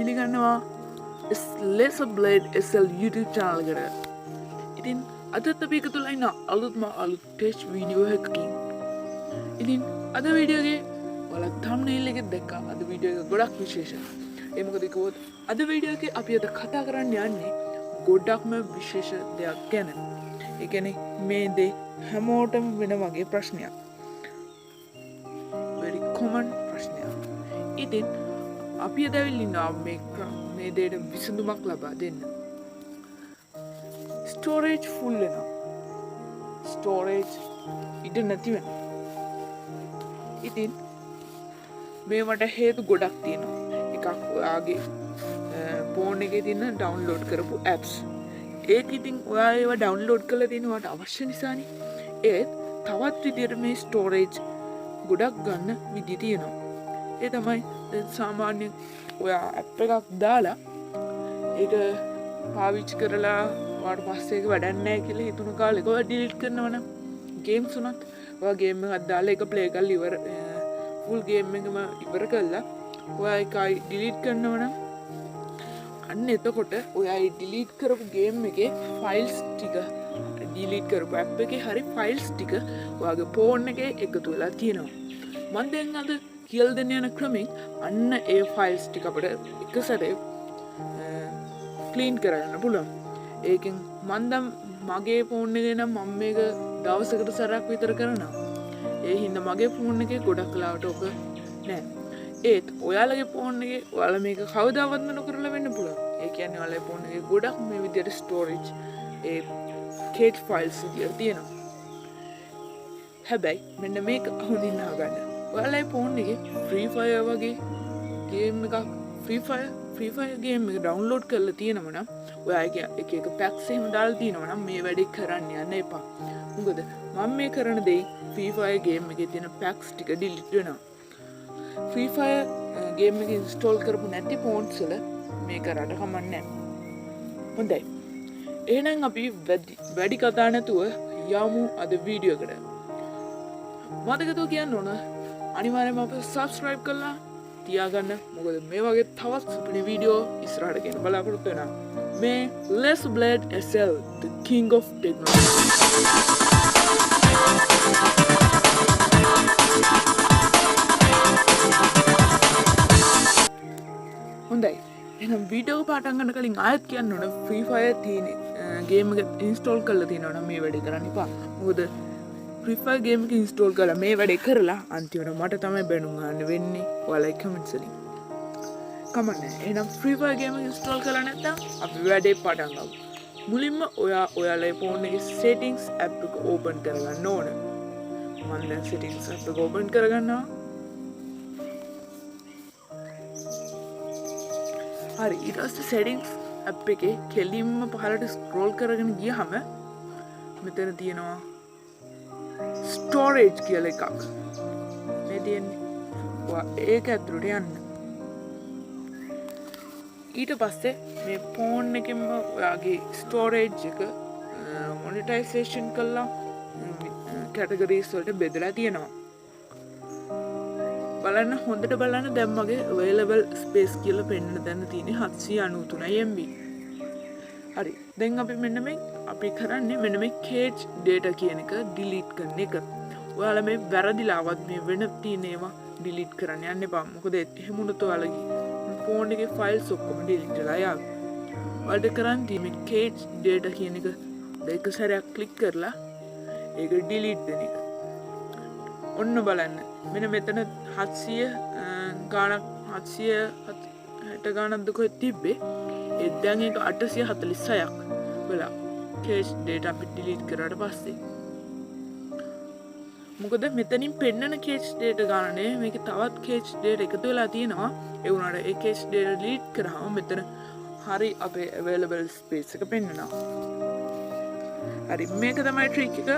පිළිගන්නවා Laserblade SL YouTube channel එකට. ඉතින් අදත් අපි එකතු වෙලා ඉන්න අලුත්ම ටෙස්ට් වීඩියෝ එකකින්. ඉතින් අද වීඩියෝ එකේ ඔයාලා thumbnail එකේ දැක්කා අද වීඩියෝ එක ගොඩක් විශේෂයි. ඒ මොකද කිව්වොත් අද වීඩියෝ එකේ අපි අද කතා කරන්න යන්නේ ගොඩක්ම විශේෂ දෙයක් ගැන. ඒ කියන්නේ මේ දේ හැමෝටම වෙන වගේ ප්‍රශ්නයක්. very common ප්‍රශ්නයක්. ඉතින් අපි අද ඇවිල්ලා මේ දෙයට විසඳුමක් ලබා දෙන්න. ස්ටෝරේජ් ෆුල් වෙනවා. ස්ටෝරේජ් ඉඩ නැති වෙනවා. ඉතින් මේවට හේතු ගොඩක් තියෙනවා. එකක් ඔයාගේ ෆෝන් එකේ තියෙන ඩවුන්ලෝඩ් කරපු apps. ඒක ඉතින් ඔයා ඒවා ඩවුන්ලෝඩ් කරලා තියෙනවට අවශ්‍ය නිසානේ. ඒත් තවත් විදියට මේ ස්ටෝරේජ් ගොඩක් ගන්න විදි තියෙනවා. ඒ තමයි දැන් සාමාන්‍යයෙන් ඔයා app එකක් දාලා ඒක පාවිච්චි කරලා වාට පස්සේ ඒක වැඩක් නැහැ කියලා හිතුණු කාලෙක ඔයා ඩිලීට් කරනවා නම් ගේම්ස් උනත් ඔයා ගේම් එකක් දාලා ඒක ප්ලේ කරලා ඉවර ෆුල් ගේම් එකම ඉවර කරලා ඔයා ඒකයි ඩිලීට් කරනවා නම් අන්න එතකොට ඔයා ඒ ඩිලීට් කරපු ගේම් එකේ ෆයිල්ස් ටික ඩිලීට් කරපු app එකේ හරි ෆයිල්ස් ටික ඔයාගේ ෆෝන් එකේ එකතු වෙලා තියෙනවා. මම දැන් අද කියලා දෙන්න යන ක්‍රමෙන් අන්න ඒ ෆයිල්ස් ටික අපිට එක සැරේ ක්ලීන් කරගන්න පුළුවන්. ඒකෙන් මම දැන් මගේ ෆෝන් එකේ නම් මම මේක දවසකට සැරයක් විතර කරනවා. ඒ හින්දා මගේ ෆෝන් එකේ ගොඩක් ලාවට ඔක නෑ. ඒත් ඔයාලගේ ෆෝන් එකේ ඔයාලා මේක කවදාවත්ම නොකරලා වෙන්න පුළුවන්. ඒ කියන්නේ ඔයාලගේ ෆෝන් එකේ ගොඩක් මේ විදිහට ස්ටෝරේජ් ඒ කේච් ෆයිල්ස් විදිහට තියෙනවා. හැබැයි මෙන්න මේක හොඳින් අහගන්න. ඔයාලගේ ෆෝන් එකේ ෆ්‍රී ෆයර් වගේ ගේම් එකක් ෆ්‍රී ෆයර් ගේම් එක ඩවුන්ලෝඩ් කරලා තියෙනව නම් ඔයා එක පැක්ස් එහෙම දාලා තියෙනව නම් මේ වැඩේ කරන්න යන්න එපා. මොකද මම මේ කරන දේ ෆ්‍රී ෆයර් ගේම් එකේ තියෙන පැක්ස් ටික ඩිලීට් වෙනවා. ෆ්‍රී ෆයර් ගේම් එක ඉන්ස්ටෝල් කරපු නැති ෆෝන්ස් වල මේක රට කමන්නේ නැහැ. හොඳයි. එහෙනම් අපි වැඩි කතා නැතුව යමු අද වීඩියෝ එකට. මතකද කියන්න ඕන අනිවාර්යයෙන්ම අපිව subscribe කරලා තියාගන්න. මොකද මේ වගේ තවත් සුපිරි වීඩියෝ ඉස්සරහට ගෙන බලාපොරොත්තු වෙනවා. මේ Laserblade SL the king of technology. හොඳයි. එහෙනම් වීඩියෝ පටන් ගන්න කලින් ආයෙත් කියන්න ඕන ෆ්‍රී ෆයර් තියෙන ගේම් එක ඉන්ස්ටෝල් කරලා තියෙනවා නම් මේ වැඩේ කරන්න එපා. මොකද ෆ්‍රී ෆයර් ගේම් එක ඉන්ස්ටෝල් කරලා මේ වැඩේ කරලා අන්තිමට මට තමයි බැනුම් ගන්න වෙන්නේ ඔයාලයි කමෙන්ට්ස් වලින්. කමන්නේ. එහෙනම් ෆ්‍රී ෆයර් ගේම් එක ඉන්ස්ටෝල් කරලා නැත්නම් අපි වැඩේ පටන් ගමු. මුලින්ම ඔයාලගේ ෆෝන් එකේ settings app එක open කරගන්න ඕන. මම දැන් settings app එක open කරගන්නවා. හරි ඊට පස්සේ settings app එකේ කෙලින්ම පහළට scroll කරගෙන ගියහම මෙතන තියෙනවා storage කියලා එකක්. මේ තියෙන්නේ ඒක ඇතුළට යන්න. ඊට පස්සේ මේ ෆෝන් එකෙන්ම ඔයාගේ storage එක monetization කරලා categories වලට බෙදලා තියෙනවා. බලන්න හොඳට බලන්න දැන් මගේ available space කියලා පෙන්නන තැන තියෙන්නේ 793 MB. හරි. දැන් අපි අපි කරන්නේ මෙන්න මේ cache data කියන එක delete කරන එක. ඔයාලා මේ වැරදිලාවත් මේ වෙන තියෙන ඒවා delete කරන්න යන්න එපා. මොකද එහෙම වුණොත් ඔයාලගේ ෆෝන් එකේ files ඔක්කොම delete වෙලා යාවි. ඔයාලට කරන්න තියෙන්නේ මේ cache data කියන එක දෙක සැරයක් click කරලා ඒක delete දෙන එක. ඔන්න බලන්න. මෙන්න මෙතන 700 ගාණක් 760 ගාණක්ද කොහෙද තිබ්බේ? ඒ දැන් ඒක 846ක් වෙලා cache data අපි delete කරාට පස්සේ. මොකද මෙතනින් පෙන්නන cache data ගාණ නේ මේකේ තවත් cache data එකතු වෙලා තියෙනවා. ඒ වුණාට ඒ cache data delete කරාම මෙතන හරි අපේ available space එක පෙන්නනවා. හරි මේක තමයි trick එක.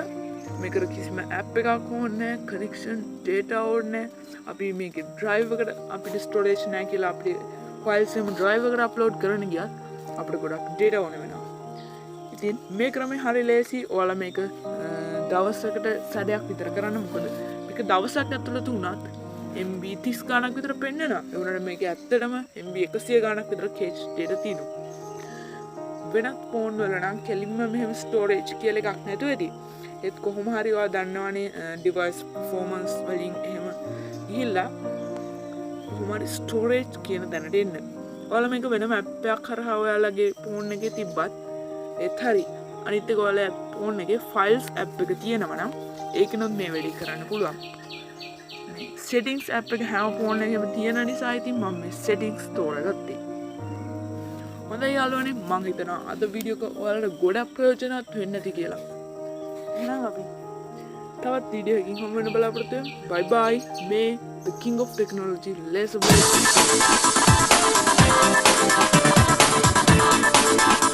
මේකට කිසිම app එකක් ඕනේ නැහැ, connection data ඕනේ නැහැ. අපි මේකේ drive එකට අපිට storage නැහැ කියලා අපිට files එකම drive එකට upload කරන්න ගියත් අපිට ගොඩක් data ඕනේ වෙනවා. ඉතින් මේ ක්‍රමය හරි ලේසි. ඔයාලා මේක දවසකට සැරයක් විතර කරන්න. මොකද මේක දවසක් ඇතුළත වුණත් MB 30 ගාණක් විතර පෙන්නනවා. ඒ වුණාට මේක ඇත්තටම MB 100 ගාණක් විතර කේජ් දෙට තියෙනවා. වෙනත් ෆෝන් වල නම් කෙලින්ම මෙහෙම ස්ටෝරේජ් කියලා එකක් නැතුව ඇති. ඒත් කොහොම හරි ඔයා දන්නවනේ ඩිවයිස් පර්ෆෝමන්ස් වලින් එහෙම ගිහිල්ලා කොහොම හරි ස්ටෝරේජ් කියන තැනට එන්න. ඔයාලා මේක වෙනම ඇප් එකක් කරා ඔයාලගේ ෆෝන් එකේ තිබ්බත් ඒත් හරි. අනිත් එක ඔයාලා ෆෝන් එකේ ෆයිල්ස් ඇප් එක තියෙනවා නම් ඒකනොත් මේ වැඩි කරන්න පුළුවන්. settings app එක හැම ෆෝන් එකේම තියෙන නිසා ඉතින් මම මේ settings තෝරගත්තේ. හොඳයි යාළුවනේ මම හිතනවා අද වීඩියෝ එක ඔයාලට ගොඩක් ප්‍රයෝජනවත් වෙන්න ඇති කියලා. එහෙනම් අපි තවත් වීඩියෝ එකකින් හමු වෙන බලාපොරොත්තු වෙමු. bye bye. මේ the king of technology Laserblade SL.